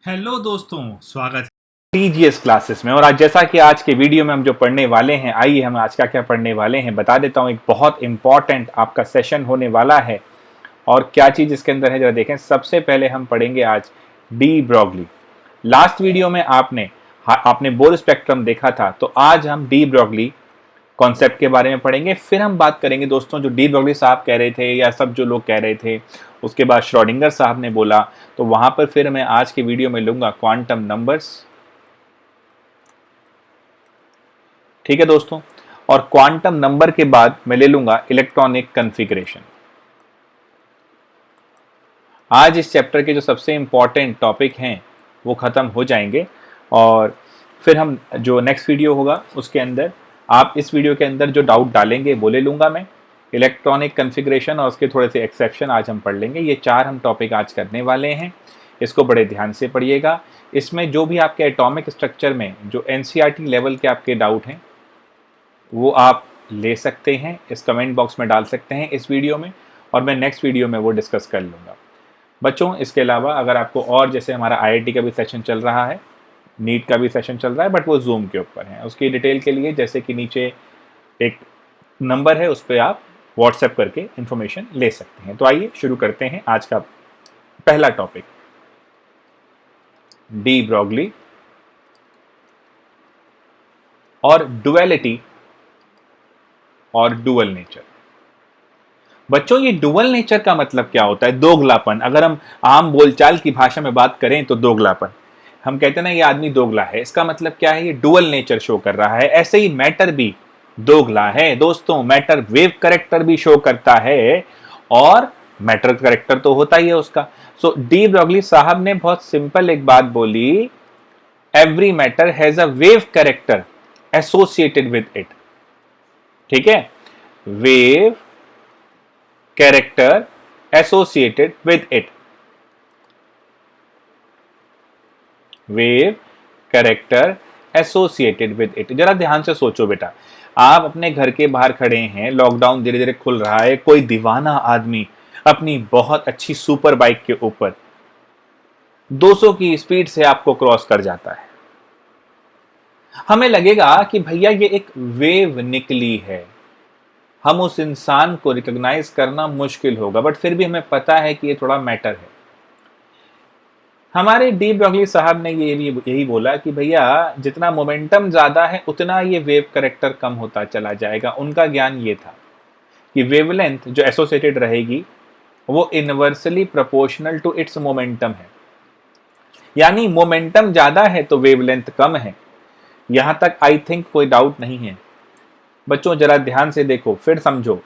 Hello दोस्तों, स्वागत है टीजीएस क्लासेस में। और आज जैसा कि आज के वीडियो में हम जो पढ़ने वाले हैं, आइए हम आज क्या पढ़ने वाले हैं बता देता हूं। एक बहुत इंपॉर्टेंट आपका सेशन होने वाला है और क्या चीज़ इसके अंदर है जरा देखें। सबसे पहले हम पढ़ेंगे आज डी ब्रॉगली। लास्ट वीडियो में आपने बोर स्पेक्ट्रम देखा था, तो आज हम डी ब्रॉगली कॉन्सेप्ट के बारे में पढ़ेंगे। फिर हम बात करेंगे दोस्तों, जो डी ब्रॉगली साहब कह रहे थे या सब जो लोग कह रहे थे, उसके बाद श्रोडिंगर साहब ने बोला, तो वहां पर फिर मैं आज के वीडियो में लूंगा क्वांटम नंबर्स। ठीक है दोस्तों, और क्वांटम नंबर के बाद मैं ले लूंगा इलेक्ट्रॉनिक कॉन्फ़िगरेशन। आज इस चैप्टर के जो सबसे इंपॉर्टेंट टॉपिक हैं वो खत्म हो जाएंगे और फिर हम जो नेक्स्ट वीडियो होगा उसके अंदर आप इस वीडियो के अंदर जो डाउट डालेंगे वो ले लूंगा मैं। इलेक्ट्रॉनिक कॉन्फ़िगरेशन और उसके थोड़े से एक्सेप्शन आज हम पढ़ लेंगे। ये चार हम टॉपिक आज करने वाले हैं, इसको बड़े ध्यान से पढ़िएगा। इसमें जो भी आपके एटॉमिक स्ट्रक्चर में जो एनसीईआरटी लेवल के आपके डाउट हैं वो आप ले सकते हैं, इस कमेंट बॉक्स में डाल सकते हैं इस वीडियो में, और मैं नेक्स्ट वीडियो में वो डिस्कस कर लूँगा बच्चों। इसके अलावा अगर आपको और, जैसे हमारा आईआईटी का भी सेशन चल रहा है, नीट का भी सेशन चल रहा है, बट वो जूम के ऊपर है, उसकी डिटेल के लिए जैसे कि नीचे एक नंबर है उस पर आप व्हाट्सएप करके इंफॉर्मेशन ले सकते हैं। तो आइए शुरू करते हैं आज का पहला टॉपिक, डी ब्रॉगली और डुअलिटी और डुअल नेचर। बच्चों, ये डुअल नेचर का मतलब क्या होता है? दोगलापन। अगर हम आम बोलचाल की भाषा में बात करें तो दोगलापन, हम कहते हैं ना ये आदमी दोगला है, इसका मतलब क्या है? ये डुअल नेचर शो कर रहा है। ऐसे ही मैटर भी दोगला है दोस्तों। मैटर वेव करेक्टर भी शो करता है और मैटर करेक्टर तो होता ही है उसका। सो डी ब्रॉगली साहब ने बहुत सिंपल एक बात बोली, every matter has a wave character associated with it. ठीक है, wave character associated with it. Wave character associated with it. जरा ध्यान से सोचो बेटा, आप अपने घर के बाहर खड़े हैं, लॉकडाउन धीरे धीरे खुल रहा है, कोई दीवाना आदमी अपनी बहुत अच्छी सुपर बाइक के ऊपर 200 की स्पीड से आपको क्रॉस कर जाता है। हमें लगेगा कि भैया ये एक वेव निकली है, हम उस इंसान को रिकॉग्नाइज करना मुश्किल होगा, बट फिर भी हमें पता है कि ये थोड़ा मैटर है। हमारे डी ब्रॉगली साहब ने यही बोला कि भैया जितना मोमेंटम ज्यादा है उतना ये वेव करेक्टर कम होता चला जाएगा। उनका ज्ञान ये था कि वेवलेंथ जो एसोसिएटेड रहेगी वो inversely proportional to its momentum है, यानी मोमेंटम ज्यादा है तो वेवलेंथ कम है। यहां तक आई थिंक कोई डाउट नहीं है बच्चों। जरा ध्यान से देखो, फिर समझो।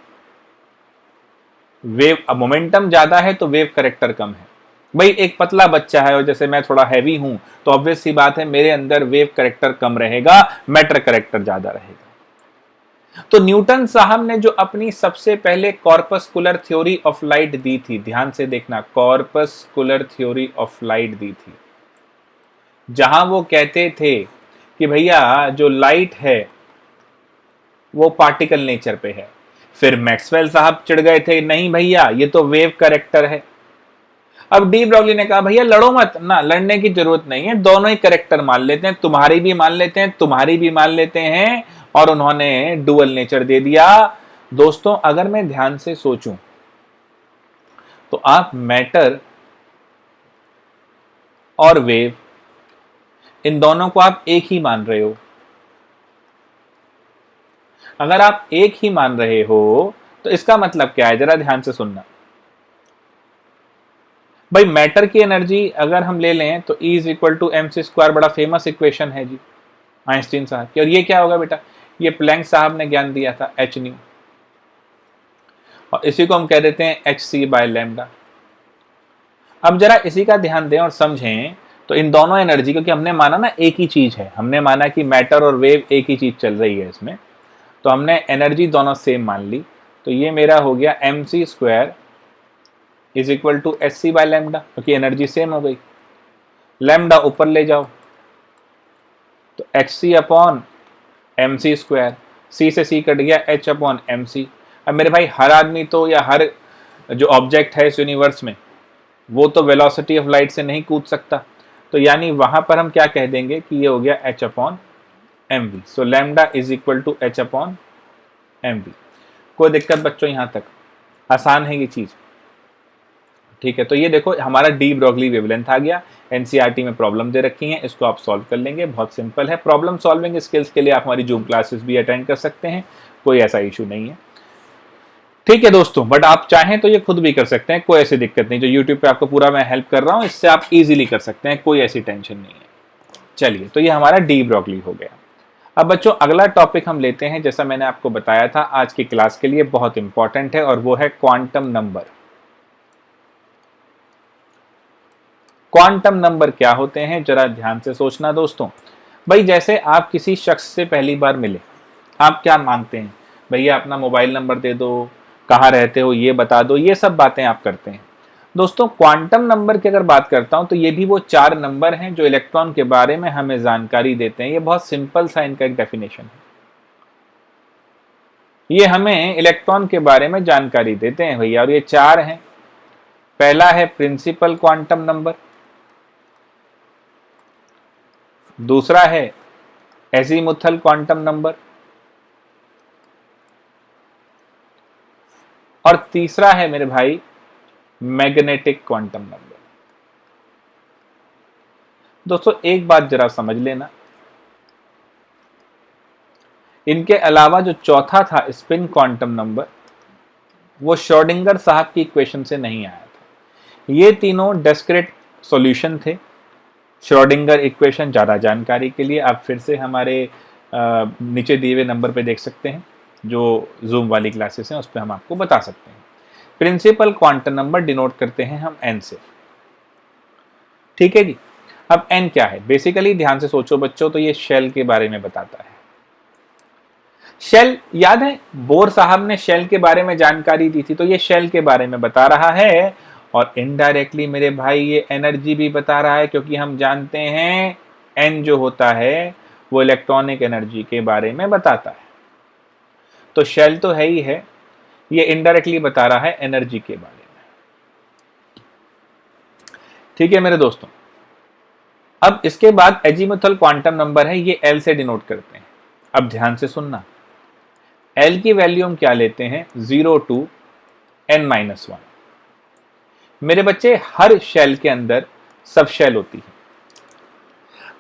वेव मोमेंटम ज्यादा है तो वेव करेक्टर कम है। भाई एक पतला बच्चा है और जैसे मैं थोड़ा हैवी हूं, तो ऑब्वियस सी बात है मेरे अंदर वेव करेक्टर कम रहेगा, मैटर करेक्टर ज्यादा रहेगा। तो न्यूटन साहब ने जो अपनी सबसे पहले कॉर्पस्कुलर थ्योरी ऑफ लाइट दी थी, ध्यान से देखना, कॉर्पस्कुलर थ्योरी ऑफ लाइट दी थी, जहां वो कहते थे कि भैया जो लाइट है वो पार्टिकल नेचर पे है। फिर मैक्सवेल साहब चिढ़ गए थे, नहीं भैया ये तो वेव करेक्टर है। अब डी ब्रॉगली ने कहा भैया लड़ो मत ना, लड़ने की जरूरत नहीं है, दोनों ही करेक्टर मान लेते हैं, तुम्हारी भी मान लेते हैं, तुम्हारी भी मान लेते हैं, और उन्होंने डुअल नेचर दे दिया। दोस्तों अगर मैं ध्यान से सोचूं तो आप मैटर और वेव, इन दोनों को आप एक ही मान रहे हो। अगर आप एक ही मान रहे हो तो इसका मतलब क्या है? जरा ध्यान से सुनना भाई। मैटर की एनर्जी अगर हम ले लें तो E is equal to m C square, बड़ा फेमस इक्वेशन है जी आइंस्टीन साहब की। और ये क्या होगा बेटा? ये प्लैंक साहब ने ज्ञान दिया था, एच न्यू, और इसी को हम कह देते हैं एच सी बाय लैम्डा। अब जरा इसी का ध्यान दें और समझें, तो इन दोनों एनर्जी, क्योंकि हमने माना ना एक ही चीज है, हमने माना कि मैटर और वेव एक ही चीज चल रही है इसमें, तो हमने एनर्जी दोनों सेम मान ली। तो ये मेरा हो गया M C square is equal to H C by lambda, क्योंकि एनर्जी सेम हो गई। लैम्डा ऊपर ले जाओ तो एच सी अपॉन एम सी स्क्वायर, सी से सी कट गया, एच अपॉन एम सी। अब मेरे भाई हर आदमी तो, या हर जो ऑब्जेक्ट है इस यूनिवर्स में, वो तो वेलोसिटी ऑफ लाइट से नहीं कूद सकता। तो यानी वहां पर हम क्या कह देंगे कि ये हो गया h upon m v. So lambda is equal to h upon m v. कोई दिक्कत बच्चों यहां तक? आसान है ये चीज, ठीक है। तो ये देखो हमारा डी ब्रॉगली वेवलेंथ आ गया। एनसीईआरटी में प्रॉब्लम दे रखी है, इसको आप सॉल्व कर लेंगे, बहुत सिंपल है। प्रॉब्लम सॉल्विंग स्किल्स के लिए आप हमारी जूम क्लासेस भी अटेंड कर सकते हैं, कोई ऐसा इशू नहीं है, ठीक है दोस्तों। बट आप चाहें तो ये खुद भी कर सकते हैं, कोई ऐसी दिक्कत नहीं। जो यूट्यूब पे आपको पूरा मैं हेल्प कर रहा हूं, इससे आप इजीली कर सकते हैं, कोई ऐसी टेंशन नहीं है। चलिए, तो ये हमारा डी ब्रॉगली हो गया। अब बच्चों अगला टॉपिक हम लेते हैं, जैसा मैंने आपको बताया था आज की क्लास के लिए बहुत इंपॉर्टेंट है, और वो है क्वांटम नंबर। क्वांटम नंबर क्या होते हैं, जरा ध्यान से सोचना दोस्तों। भाई जैसे आप किसी शख्स से पहली बार मिले, आप क्या मांगते हैं? भैया अपना मोबाइल नंबर दे दो, कहाँ रहते हो ये बता दो, ये सब बातें आप करते हैं। दोस्तों क्वांटम नंबर की अगर बात करता हूं तो ये भी वो 4 नंबर हैं जो इलेक्ट्रॉन के बारे में हमें जानकारी देते हैं। ये बहुत सिंपल सा इनका एक डेफिनेशन है। ये हमें इलेक्ट्रॉन के बारे में जानकारी देते हैं भैया, और ये 4 हैं। पहला है प्रिंसिपल क्वांटम नंबर, दूसरा है एजीमुथल क्वांटम नंबर, और तीसरा है मेरे भाई मैग्नेटिक क्वांटम नंबर। दोस्तों एक बात जरा समझ लेना, इनके अलावा जो चौथा था स्पिन क्वांटम नंबर, वो श्रोडिंगर साहब की इक्वेशन से नहीं आया था। ये तीनों डिस्क्रीट सॉल्यूशन थे। श्रोडिंगर इक्वेशन ज़्यादा जानकारी के लिए आप फिर से हमारे नीचे दिए हुए नंबर पे देख सकते हैं, जो जूम वाली क्लासेस हैं उस पर हम आपको बता सकते हैं। प्रिंसिपल क्वांटम नंबर डिनोट करते हैं हम n से, ठीक है जी। अब n क्या है? बेसिकली ध्यान से सोचो बच्चों, तो ये शेल के बारे में बताता है। शेल याद है, बोर साहब ने शेल के बारे में जानकारी दी थी, तो ये शेल के बारे में बता रहा है, और इनडायरेक्टली मेरे भाई ये एनर्जी भी बता रहा है, क्योंकि हम जानते हैं n जो होता है वो इलेक्ट्रॉनिक एनर्जी के बारे में बताता है। तो शेल तो है ही है, ये इनडायरेक्टली बता रहा है एनर्जी के बारे में, ठीक है मेरे दोस्तों। अब इसके बाद एजीमुथल क्वांटम नंबर है, ये L से डिनोट करते हैं। अब ध्यान से सुनना, L की वैल्यू हम क्या लेते हैं? 0 to n-1। मेरे बच्चे हर शेल के अंदर सब शेल होती है,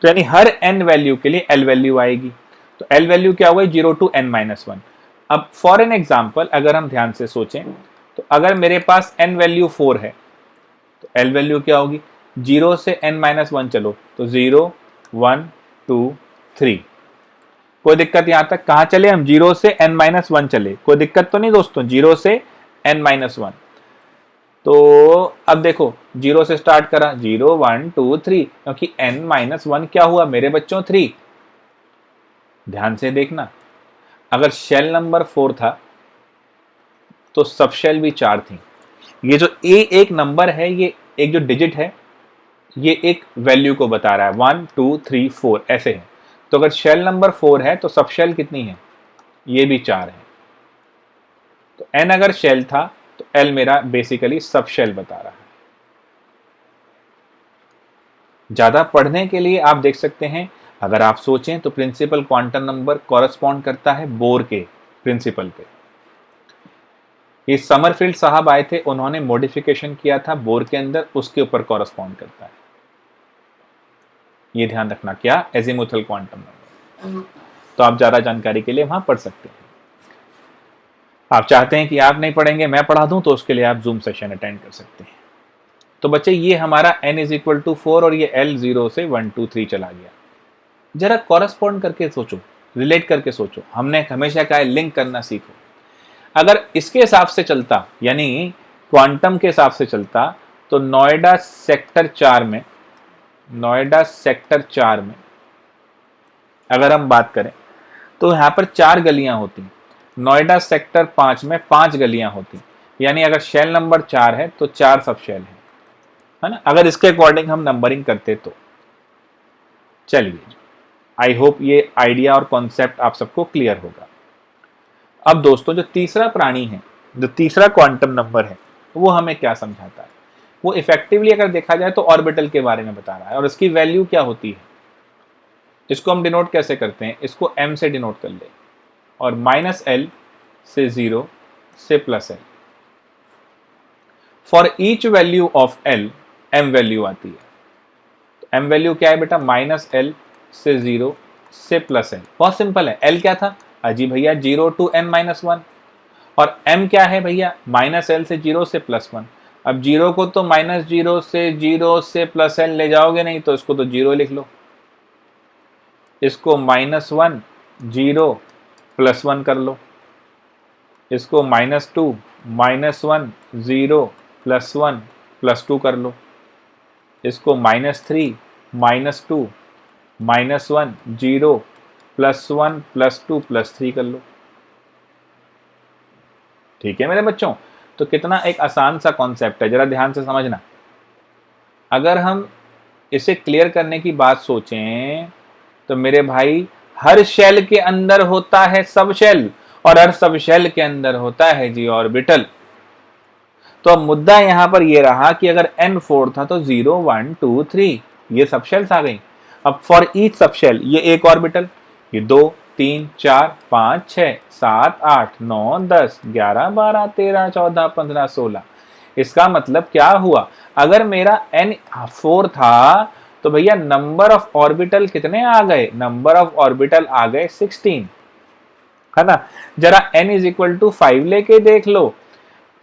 तो यानी हर n वैल्यू के लिए L वैल्यू आएगी। तो L वैल्यू क्या हुआ? 0 to n-1। अब फॉर एन एग्जाम्पल अगर हम ध्यान से सोचें, तो अगर मेरे पास n वैल्यू 4 है तो L वैल्यू क्या होगी? 0 से n-1 चलो तो 0 1 2 3। कोई दिक्कत यहां तक? कहां चले हम? 0 से n-1 चले, कोई दिक्कत तो नहीं दोस्तों? 0 से n-1। तो अब देखो 0 से स्टार्ट करा, 0 1 2 3, क्योंकि n-1 क्या हुआ मेरे बच्चों? 3। ध्यान से देखना, अगर शेल नंबर 4 था तो सब शेल भी 4 थी। ये जो एक नंबर है, ये एक जो डिजिट है, ये एक वैल्यू को बता रहा है, 1 2 3 4 ऐसे है। तो अगर शेल नंबर 4 है तो सब शेल कितनी है? ये भी 4 है। तो n अगर शेल था तो L मेरा बेसिकली सब शेल बता रहा है। ज्यादा पढ़ने के लिए आप देख सकते हैं, अगर आप सोचें तो प्रिंसिपल क्वांटम नंबर कॉरस्पॉन्ड करता है बोर के प्रिंसिपल पे। ये समरफील्ड साहब आए थे, उन्होंने मॉडिफिकेशन किया था बोर के अंदर, उसके ऊपर कॉरस्पॉन्ड करता है। ये ध्यान रखना, क्या? Azimuthal quantum number. तो आप ज्यादा जानकारी के लिए वहां पढ़ सकते हैं। आप चाहते हैं कि आप नहीं पढ़ेंगे मैं पढ़ा दूं, तो उसके लिए आप जूम सेशन अटेंड कर सकते हैं। तो बच्चे ये हमारा n = 4 और ये L 0 से 1 2 3 चला गया। जरा कॉरस्पॉन्ड करके सोचो, रिलेट करके सोचो। हमने हमेशा कहा है लिंक करना सीखो। अगर इसके हिसाब से चलता, यानी क्वांटम के हिसाब से चलता, तो नोएडा सेक्टर 4 में अगर हम बात करें तो यहां पर 4 गलियां होती। नोएडा सेक्टर 5 में 5 गलियां होती, यानी अगर शेल नंबर 4 है तो 4 सब शेल है ना? अगर इसके अकॉर्डिंग हम नंबरिंग करते तो। चलिए, आई होप ये आइडिया और कॉन्सेप्ट आप सबको क्लियर होगा। अब दोस्तों जो तीसरा प्राणी है, जो तीसरा क्वांटम नंबर है, वो हमें क्या समझाता है? वो इफेक्टिवली अगर देखा जाए तो ऑर्बिटल के बारे में बता रहा है। और इसकी वैल्यू क्या होती है, इसको हम डिनोट कैसे करते हैं, इसको m से डिनोट कर ले और -l से 0 से +l। For each value of l m value आती है। तो m वैल्यू क्या है बेटा, -l से 0 से +l। बहुत सिंपल है। l क्या था अजी भैया 0 to n-1 और m क्या है भैया -l से 0 से +1। अब 0 को तो -0 से 0 से +l ले जाओगे नहीं तो इसको तो 0 लिख लो, इसको -1 0 +1 कर लो, इसको -2 -1 0 +1 +2 कर लो, इसको -3 -2 -1 0 +1 +2 +3 कर लो। ठीक है मेरे बच्चों, तो कितना एक आसान सा कॉन्सेप्ट है, जरा ध्यान से समझना। अगर हम इसे क्लियर करने की बात सोचें तो मेरे भाई हर शेल के अंदर होता है सब शेल और हर सब शेल के अंदर होता है जी ऑर्बिटल। तो अब मुद्दा यहां पर यह रहा कि अगर n4 था तो 0 1 2 3 ये सब शेल्स आ गई। अब फॉर ईच सब शेल ये एक ऑर्बिटल, ये 2 3 4 5 6 7 8 9 10 11 12 13 14 15 16। इसका मतलब क्या हुआ, अगर मेरा n4 था तो भैया नंबर ऑफ ऑर्बिटल कितने आ गए, नंबर ऑफ ऑर्बिटल आ गए 16, है ना। जरा n इज इक्वल टू 5 लेके देख लो,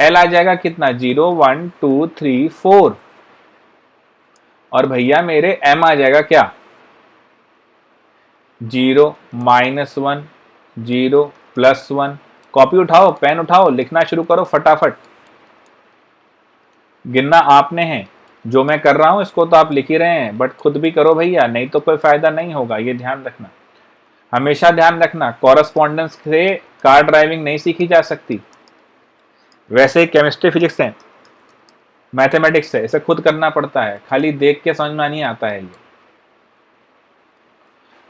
l आ जाएगा कितना 0 1 2 3 4 और भैया मेरे m आ जाएगा क्या 0 -1 0 +1। कॉपी उठाओ, पेन उठाओ, लिखना शुरू करो फटाफट। गिनना आपने है, जो मैं कर रहा हूं इसको तो आप लिख ही रहे हैं, बट खुद भी करो भैया, नहीं तो कोई फायदा नहीं होगा, ये ध्यान रखना। हमेशा ध्यान रखना, कॉरस्पॉन्डेंस से कार ड्राइविंग नहीं सीखी जा सकती। वैसे ही केमिस्ट्री फिजिक्स है, मैथमेटिक्स है, इसे खुद करना पड़ता है, खाली देख के समझ में नहीं आता है ये।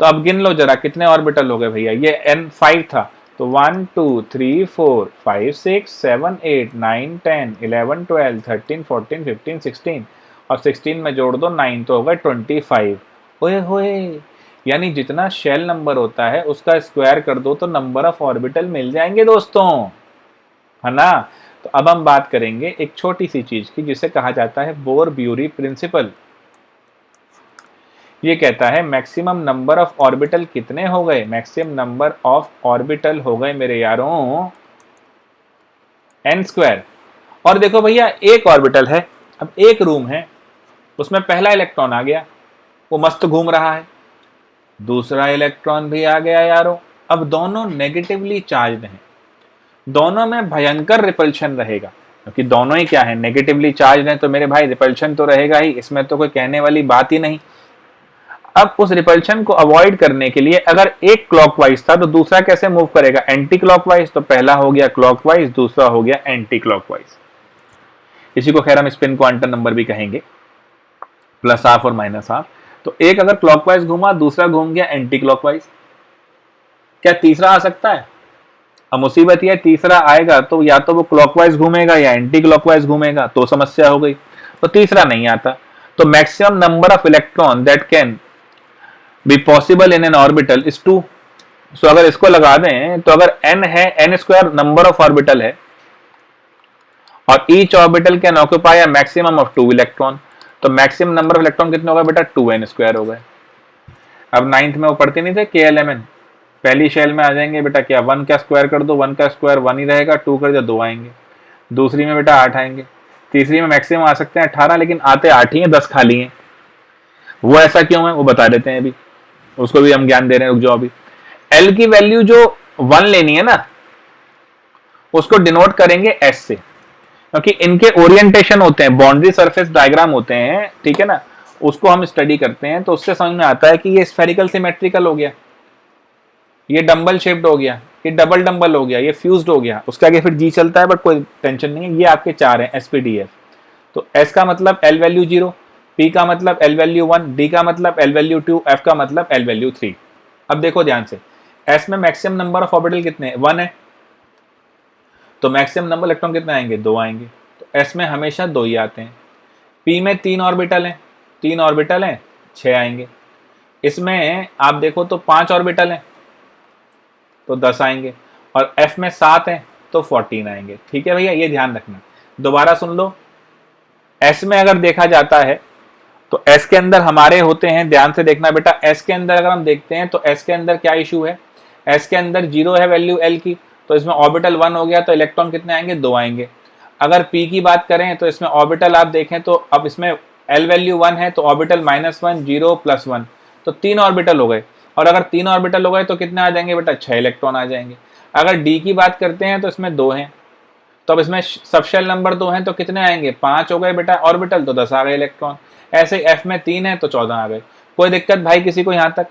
तो अब गिन लो जरा कितने ऑर्बिटल हो गए भैया, ये n5 था तो 1 2 3 4 5 6 7 8 9 10 11 12 13 14 15 16 और 16 में जोड़ दो 9 तो होगा 25। ओए होए, यानी जितना शेल नंबर होता है उसका स्क्वायर कर दो तो नंबर ऑफ ऑर्बिटल मिल जाएंगे दोस्तों, है ना। तो अब हम बात करेंगे एक छोटी सी चीज की जिसे कहा जाता है बोर-ब्यूरी प्रिंसिपल। ये कहता है मैक्सिमम नंबर ऑफ ऑर्बिटल कितने हो गए, मैक्सिमम नंबर ऑफ ऑर्बिटल हो गए मेरे यारों n²। और देखो भैया एक ऑर्बिटल है, अब एक रूम है, उसमें पहला इलेक्ट्रॉन आ गया, वो मस्त घूम रहा है, दूसरा इलेक्ट्रॉन भी आ गया यारों। अब दोनों नेगेटिवली चार्ज्ड हैं, दोनों में भयंकर रिपल्शन रहेगा, क्योंकि दोनों ही क्या है नेगेटिवली चार्ज्ड हैं, तो मेरे भाई रिपल्शन तो रहेगा ही, इसमें तो कोई कहने वाली बात ही नहीं। अब उस रिपल्शन को अवॉइड करने के लिए अगर एक क्लॉकवाइज था तो दूसरा कैसे मूव करेगा, एंटी क्लॉकवाइज। तो पहला हो गया क्लॉकवाइज, दूसरा हो गया एंटी क्लॉकवाइज। इसी को खैर हम स्पिन क्वांटम नंबर भी कहेंगे, +½ और -½ तो एक अगर क्लॉकवाइज घूमा, दूसरा घूम गया एंटी क्लॉकवाइज, क्या तीसरा आ सकता है। अब मुसीबत यह तीसरा आएगा तो या तो वो क्लॉकवाइज घूमेगा या एंटी क्लॉकवाइज घूमेगा, तो समस्या हो गई। तो तीसरा नहीं आता। तो maximum number of electron that can be possible in an orbital is 2। सो अगर इसको लगा दें तो अगर n है, n² नंबर ऑफ ऑर्बिटल है और each orbital can occupy a maximum of 2 electron, तो मैक्सिमम नंबर ऑफ इलेक्ट्रॉन कितने हो गए बेटा 2n² हो गए। अब 9th में वो पढ़ते नहीं थे KLMN, पहली शेल में आ जाएंगे बेटा क्या 1 का स्क्वायर कर दो, 1 का स्क्वायर 1 ही रहेगा, 2 कर दो 2 आएंगे, दूसरी में बेटा 8 आएंगे, तीसरी में मैक्सिमम आ सकते हैं 18, लेकिन आते 8 ही हैं, 10 खाली हैं। वो ऐसा क्यों है वो बता देते हैं अभी, उसको भी हम ज्ञान दे रहे हैं, रुक जाओ अभी। L की वैल्यू जो 1 लेनी है ना, उसको डिनोट करेंगे S से, क्योंकि इनके ओरिएंटेशन होते हैं, बाउंड्री सरफेस डायग्राम होते हैं, ठीक है ना, उसको हम स्टडी करते हैं तो उससे समझ में आता है कि ये स्फेरिकल सिमेट्रिकल हो गया, ये डंबल शेप्ड हो गया, ये डबल डंबल हो गया, ये फ्यूज्ड हो गया, उसके आगे फिर G चलता है, बट कोई टेंशन नहीं है। ये आपके 4 हैं SPDF। तो S का मतलब L वैल्यू 0, P का मतलब L वैल्यू 1, D का मतलब L वैल्यू 2, F का मतलब L वैल्यू 3। अब देखो ध्यान से, S में मैक्सिमम नंबर ऑफ ऑर्बिटल कितने हैं 1 है, तो मैक्सिमम नंबर इलेक्ट्रॉन कितने आएंगे 2 आएंगे, तो S में हमेशा 2 ही आते हैं। पी में 3 ऑर्बिटल हैं, 3 ऑर्बिटल हैं, 6 आएंगे। इसमें आप देखो तो 5 ऑर्बिटल हैं तो 10 आएंगे, और एफ में 7 हैं तो 14 आएंगे। ठीक है भैया, ये ध्यान रखना। दोबारा सुन लो, एस में अगर देखा जाता है तो एस के अंदर हमारे होते हैं, ध्यान से देखना बेटा, एस के अंदर अगर हम देखते हैं तो एस के अंदर क्या इशू है, एस के अंदर 0 है वैल्यू एल की, तो इसमें ऑर्बिटल 1 हो गया, तो इलेक्ट्रॉन कितने आएंगे, 2 आएंगे। अगर पी की बात करें तो इसमें ऑर्बिटल आप देखें तो अब इसमें एल वैल्यू 1 है तो ऑर्बिटल -1, 0, +1, तो 3 ऑर्बिटल हो गए। और अगर 3 ऑर्बिटल हो गए तो कितने आ जाएंगे बेटा, 6 इलेक्ट्रॉन आ जाएंगे। अगर डी की बात करते हैं तो इसमें 2 हैं, तो अब इसमें सबशेल नंबर 2 हैं तो कितने आएंगे, 5 हो गए बेटा ऑर्बिटल, तो 10 आ गए इलेक्ट्रॉन। ऐसे एफ में 3 है तो 14 आ गए। कोई दिक्कत भाई किसी को यहाँ तक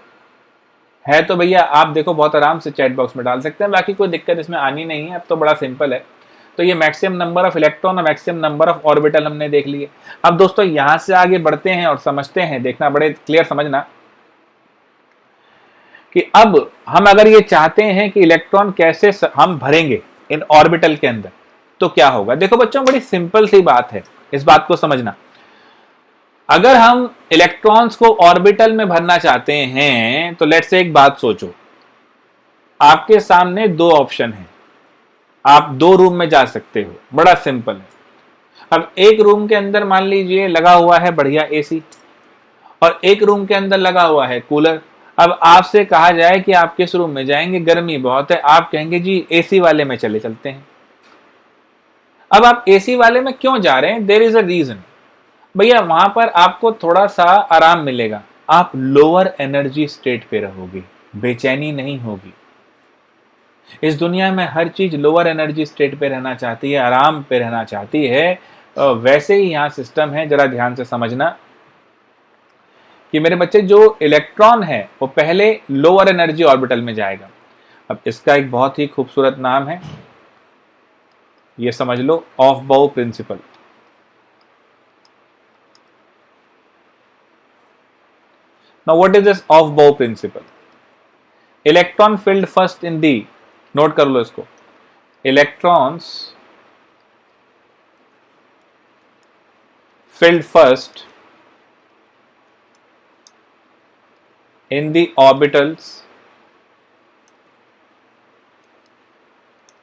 है तो भैया आप देखो बहुत आराम से चैट बॉक्स में डाल सकते हैं, बाकी कोई दिक्कत इसमें आनी नहीं है, अब तो बड़ा सिंपल है। तो ये मैक्सिमम नंबर ऑफ इलेक्ट्रॉन और मैक्सिमम नंबर ऑफ ऑर्बिटल हमने देख लिए। अब दोस्तों यहाँ से आगे बढ़ते हैं और समझते हैं, देखना बड़े क्लियर समझना कि अब हम अगर ये चाहते हैं कि इलेक्ट्रॉन कैसे हम भरेंगे इन ऑर्बिटल के अंदर तो क्या होगा। देखो बच्चों बड़ी सिंपल सी बात है, इस बात को समझना। अगर हम इलेक्ट्रॉन्स को ऑर्बिटल में भरना चाहते हैं तो लेट्स से एक बात सोचो, आपके सामने 2 ऑप्शन है, आप 2 रूम में जा सकते हो, बड़ा सिंपल है। अब एक रूम के अंदर मान लीजिए लगा हुआ है बढ़िया एसी, और एक रूम के अंदर लगा हुआ है कूलर। अब आपसे कहा जाए कि आप किस रूम में जाएंगे, गर्मी बहुत है, आप कहेंगे जी एसी वाले में चलते हैं। अब आप एसी वाले में क्यों जा रहे हैं, देयर इज अ रीजन भैया, वहां पर आपको थोड़ा सा आराम मिलेगा, आप लोअर एनर्जी स्टेट पे रहोगे, बेचैनी नहीं होगी। इस दुनिया में हर चीज लोअर एनर्जी स्टेट पे रहना चाहती है, आराम पे रहना चाहती है। वैसे ही यहाँ सिस्टम है, जरा ध्यान से समझना कि मेरे बच्चे जो इलेक्ट्रॉन है वो पहले लोअर एनर्जी ऑर्बिटल में जाएगा। अब इसका एक बहुत ही खूबसूरत नाम है, ये समझ लो, ऑफ बाउ principal. Now what is this off bow principle? Electron filled first in the, note कर लो इसको, electrons filled first in the orbitals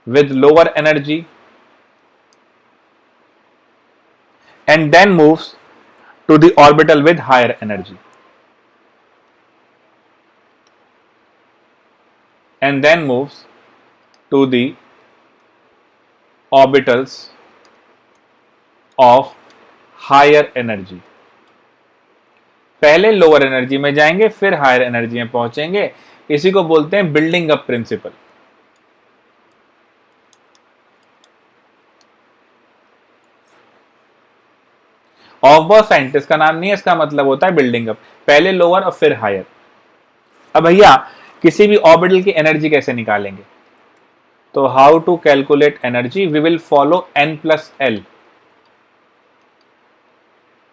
with lower energy and then moves to the orbital with higher energy. And then moves to the orbitals of higher energy. पहले lower energy में जाएंगे फिर higher energy में पहुंचेंगे, इसी को बोलते हैं बिल्डिंग अप प्रिंसिपल। ऑफ बॉ साइंटिस्ट का नाम नहीं है, इसका मतलब होता है बिल्डिंग अप, पहले लोअर और फिर हायर। अब भैया किसी भी ऑर्बिटल की एनर्जी कैसे निकालेंगे, तो how to calculate energy, we will follow n+l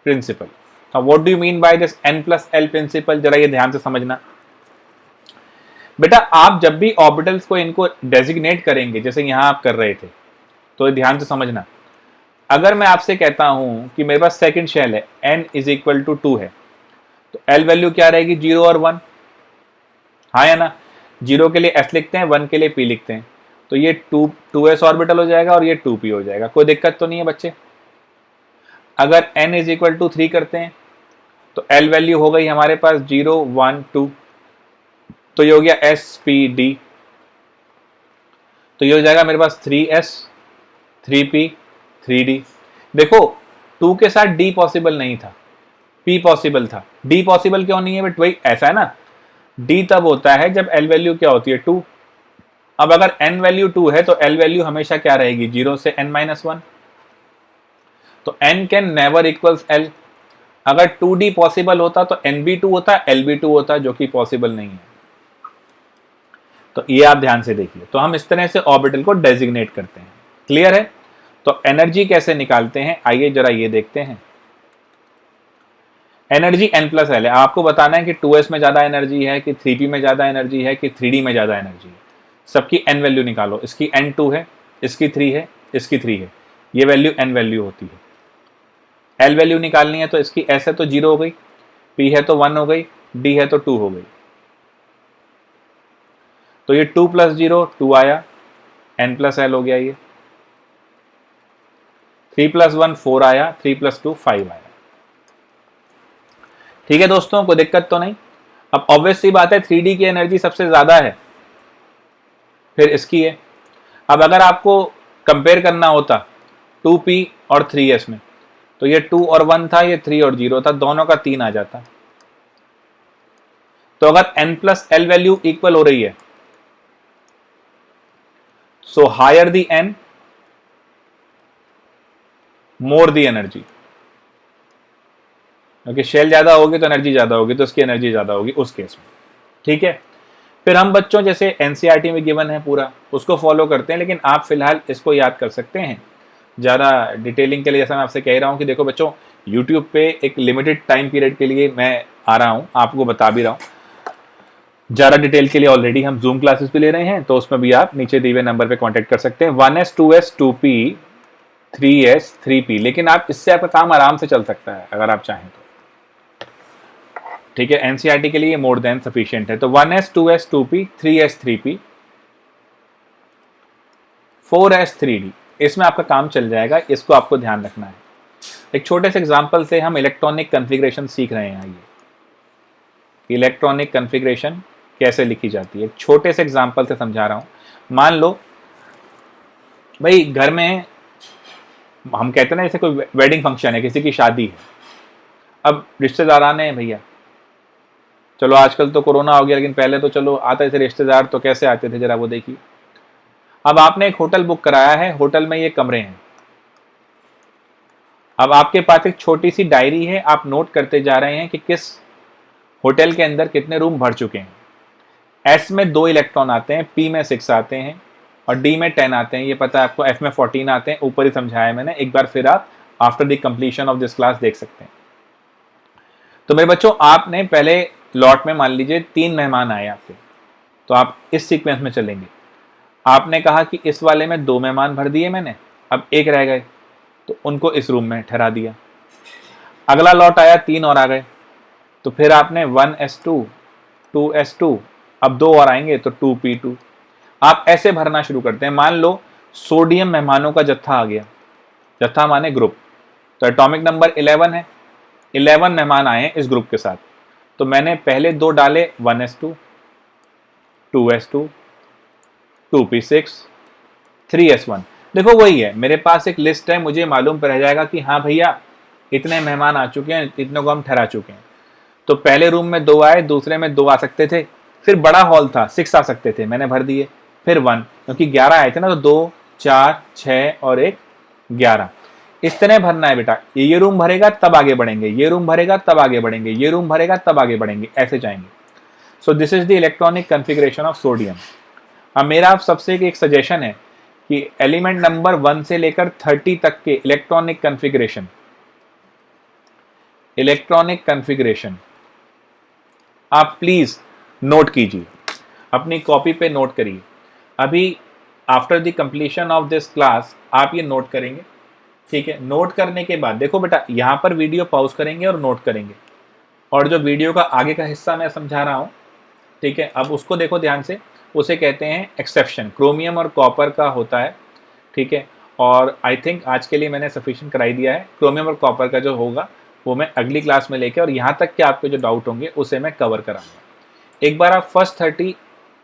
principle. What do you mean by this n+l principle, जरा ये ध्यान से समझना बेटा। आप जब भी ऑर्बिटल्स को इनको डेजिग्नेट करेंगे, जैसे यहां आप कर रहे थे, तो ध्यान से समझना। अगर मैं आपसे कहता हूं कि मेरे पास सेकंड शेल है, n = 2 है, तो l वैल्यू क्या रहेगी, 0 और 1, हाँ या ना। 0 के लिए s लिखते हैं, 1 के लिए p लिखते हैं, तो ये 2s ऑर्बिटल हो जाएगा और ये 2p हो जाएगा। कोई दिक्कत तो नहीं है बच्चे। अगर n = 3 करते हैं तो l वैल्यू हो गई हमारे पास 0, 1, 2, तो ये हो गया s,p,d, तो ये हो जाएगा मेरे पास 3s, 3p, 3d। देखो 2 के साथ d पॉसिबल नहीं था, p पॉसिबल था। d पॉसिबल क्यों नहीं है बट वही ऐसा है ना, d तब होता है जब l वैल्यू क्या होती है, 2। अब अगर n वैल्यू 2 है तो l वैल्यू हमेशा क्या रहेगी, 0 से n-1, तो n can never equals l। अगर 2d पॉसिबल होता तो n भी 2 होता, l भी 2 होता, जो कि पॉसिबल नहीं है। तो ये आप ध्यान से देखिए, तो हम इस तरह से ऑर्बिटल को डेजिग्नेट करते हैं। क्लियर है। तो एनर्जी कैसे निकालते हैं, आइए जरा ये देखते हैं। एनर्जी n+l है, आपको बताना है कि 2s में ज्यादा एनर्जी है कि 3p में ज्यादा एनर्जी है कि 3d में ज्यादा एनर्जी है। सबकी n वैल्यू निकालो, इसकी n2 है, इसकी 3 है, इसकी 3 है, ये वैल्यू n वैल्यू होती है। एल वैल्यू निकालनी है तो इसकी एस है तो 0 हो गई, पी है तो 1 हो गई, डी है तो 2 हो गई। तो ये 2 + 0 2 आया, n + l हो गया। ये 3 + 1 4 आया, 3 + 2 5 आया। ठीक है दोस्तों, कोई दिक्कत तो नहीं। अब ऑब्वियस सी बात है 3D की एनर्जी सबसे ज्यादा है, फिर इसकी है। अब अगर आपको कंपेयर करना होता 2p और 3s में, तो ये 2 और 1 था, ये 3 और 0 था, दोनों का 3 आ जाता। तो अगर n + l वैल्यू इक्वल हो रही है, so higher the n more the energy, क्योंकि शेल ज्यादा होगी तो एनर्जी ज्यादा होगी, तो इसकी एनर्जी ज्यादा होगी उस केस में। ठीक है, फिर हम बच्चों जैसे एनसीईआरटी में गिवन है पूरा, उसको फॉलो करते हैं, लेकिन आप फिलहाल इसको याद कर सकते हैं। ज़्यादा डिटेलिंग के लिए जैसा मैं आपसे कह रहा हूँ कि देखो बच्चों, यूट्यूब पे एक लिमिटेड टाइम पीरियड के लिए मैं आ रहा हूँ, आपको बता भी रहा हूँ। ज़्यादा डिटेल के लिए ऑलरेडी हम जूम क्लासेस भी ले रहे हैं, तो उसमें भी आप नीचे दिए हुए नंबर पे कांटेक्ट कर सकते हैं। 1s 2s 2p 3s 3p, लेकिन आप इससे आपका काम आराम से चल सकता है अगर आप चाहें तो। ठीक है, एनसीईआरटी के लिए मोर देन सफिशिएंट है। तो 1s 2s 2p 3s 3p 4s 3d, इसमें आपका काम चल जाएगा, इसको आपको ध्यान रखना है। एक छोटे से एग्जांपल से हम इलेक्ट्रॉनिक कॉन्फ़िगरेशन सीख रहे हैं। ये इलेक्ट्रॉनिक कॉन्फ़िगरेशन कैसे लिखी जाती है, एक छोटे से एग्जांपल से समझा रहा हूँ। मान लो भाई घर में हम कहते हैं ना, जैसे कोई वेडिंग फंक्शन है, किसी की शादी है, अब रिश्तेदार आने हैं भैया। चलो आजकल तो कोरोना हो गया, लेकिन पहले तो चलो आते थे रिश्तेदार, तो कैसे आते थे जरा वो देखिए। अब आपने एक होटल बुक कराया है, होटल में ये कमरे हैं। अब आपके पास एक छोटी सी डायरी है, आप नोट करते जा रहे हैं कि किस होटल के अंदर कितने रूम भर चुके हैं। एस में 2 इलेक्ट्रॉन आते हैं, पी में 6 आते हैं और डी में 10 आते हैं, ये पता है आपको। एफ में 14 आते हैं, ऊपर ही समझाया मैंने, एक बार फिर आप after the completion of this class देख सकते हैं। तो मेरे बच्चों, आपने पहले लॉट में मान लीजिए 3 मेहमान आए आपके, तो आप इस सीक्वेंस में चलेंगे। आपने कहा कि इस वाले में 2 मेहमान भर दिए मैंने, अब 1 रह गए, तो उनको इस रूम में ठहरा दिया। अगला लॉट आया, 3 और आ गए, तो फिर आपने 1s2 2s2, अब 2 और आएंगे तो 2p2। आप ऐसे भरना शुरू करते हैं। मान लो सोडियम मेहमानों का जत्था आ गया, जत्था माने ग्रुप, तो एटॉमिक नंबर 11 है, 11 मेहमान आए हैं इस ग्रुप के साथ। तो मैंने पहले 2 डाले, 1s2 2s2 2p6 3s1। देखो वही है, मेरे पास एक लिस्ट है, मुझे मालूम रह जाएगा कि हाँ भैया इतने मेहमान आ चुके हैं, इतने को हम ठहरा चुके हैं। तो पहले रूम में 2 आए, दूसरे में 2 आ सकते थे, फिर बड़ा हॉल था 6 आ सकते थे, मैंने भर दिए। फिर 1, क्योंकि 11 आए थे ना, तो 2 4 6 और 1 11। इस तरह भरना है बेटा, ये रूम भरेगा तब आगे बढ़ेंगे, ये रूम भरेगा तब आगे बढ़ेंगे, ये रूम भरेगा तब आगे बढ़ेंगे, ऐसे जाएंगे। So this is the electronic configuration of sodium. अब मेरा आप सबसे एक सजेशन है कि एलिमेंट नंबर 1 से लेकर 30 तक के इलेक्ट्रॉनिक कॉन्फ़िगरेशन आप प्लीज नोट कीजिए, अपनी कॉपी पे नोट करिए। अभी after the completion of this class आप ये नोट करेंगे, ठीक है। नोट करने के बाद देखो बेटा, यहाँ पर वीडियो पॉज करेंगे और नोट करेंगे, और जो वीडियो का आगे का हिस्सा मैं समझा रहा हूँ, ठीक है, अब उसको देखो ध्यान से। उसे कहते हैं एक्सेप्शन, क्रोमियम और कॉपर का होता है, ठीक है। और आई थिंक आज के लिए मैंने सफिशिएंट कराई दिया है। क्रोमियम और कॉपर का जो होगा वो मैं अगली क्लास में लेके, और यहाँ तक के आपके जो डाउट होंगे उसे मैं कवर कराऊंगा। एक बार आप फर्स्ट 30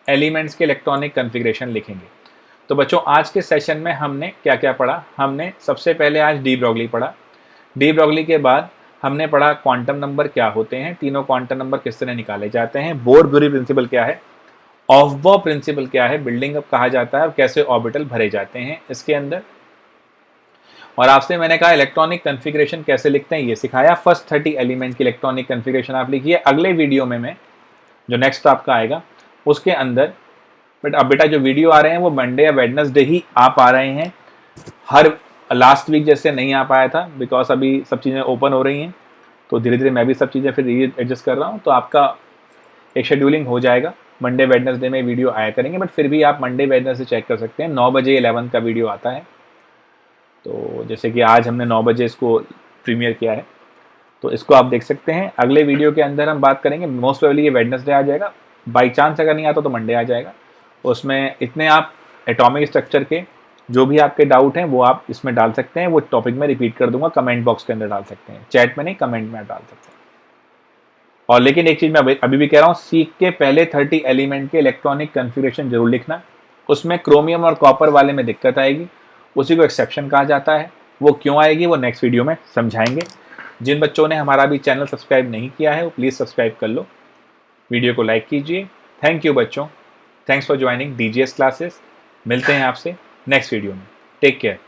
एलिमेंट्स के इलेक्ट्रॉनिक कॉन्फ़िगरेशन लिखेंगे। तो बच्चों, आज के सेशन में हमने क्या क्या पढ़ा? हमने सबसे पहले आज डी ब्रॉगली पढ़ा। डी ब्रॉगली के बाद हमने पढ़ा क्वांटम नंबर क्या होते हैं, तीनों क्वांटम नंबर किस तरह निकाले जाते हैं, बोर-ब्यूरी प्रिंसिपल क्या है, ऑफबॉ प्रिंसिपल क्या है, बिल्डिंग अप कहा जाता है, और कैसे ऑर्बिटल भरे जाते हैं इसके अंदर। और आपसे मैंने कहा इलेक्ट्रॉनिक कॉन्फ़िगरेशन कैसे लिखते हैं, ये सिखाया। फर्स्ट 30 एलिमेंट की इलेक्ट्रॉनिक कॉन्फ़िगरेशन आप लिखिए। अगले वीडियो में मैं, जो नेक्स्ट आपका आएगा, उसके अंदर बट अब बेटा जो वीडियो आ रहे हैं वो मंडे या वेडनेसडे ही आ पा रहे हैं, हर लास्ट वीक जैसे नहीं आ पाया था, बिकॉज अभी सब चीज़ें ओपन हो रही हैं, तो धीरे धीरे मैं भी सब चीज़ें फिर एडजस्ट कर रहा हूँ। तो आपका एक शेड्यूलिंग हो जाएगा, मंडे वेडनेसडे में वीडियो आया करेंगे, बट फिर भी आप मंडे वेडनेसडे चेक कर सकते हैं। 9 बजे 11 का वीडियो आता है, तो जैसे कि आज हमने 9 बजे इसको प्रीमियर किया है, तो इसको आप देख सकते हैं। अगले वीडियो के अंदर हम बात करेंगे, मोस्ट प्रोबेबली ये वेडनेसडे आ जाएगा, बाई चांस अगर नहीं आता तो मंडे आ जाएगा। उसमें इतने आप एटॉमिक स्ट्रक्चर के जो भी आपके डाउट हैं वो आप इसमें डाल सकते हैं, वो टॉपिक में रिपीट कर दूंगा, कमेंट बॉक्स के अंदर डाल सकते हैं, चैट में नहीं, कमेंट में डाल सकते हैं। और लेकिन एक चीज़ मैं अभी भी कह रहा हूँ, सीख के पहले 30 एलिमेंट के इलेक्ट्रॉनिक कन्फिग्रेशन जरूर लिखना। उसमें क्रोमियम और कॉपर वाले में दिक्कत आएगी, उसी को एक्सेप्शन कहा जाता है, वो क्यों आएगी वो नेक्स्ट वीडियो में समझाएंगे। जिन बच्चों ने हमारा भी चैनल सब्सक्राइब नहीं किया है वो प्लीज़ सब्सक्राइब कर लो, वीडियो को लाइक कीजिए। थैंक यू बच्चों, thanks for joining DGS classes. मिलते हैं आपसे नेक्स्ट वीडियो में, टेक केयर।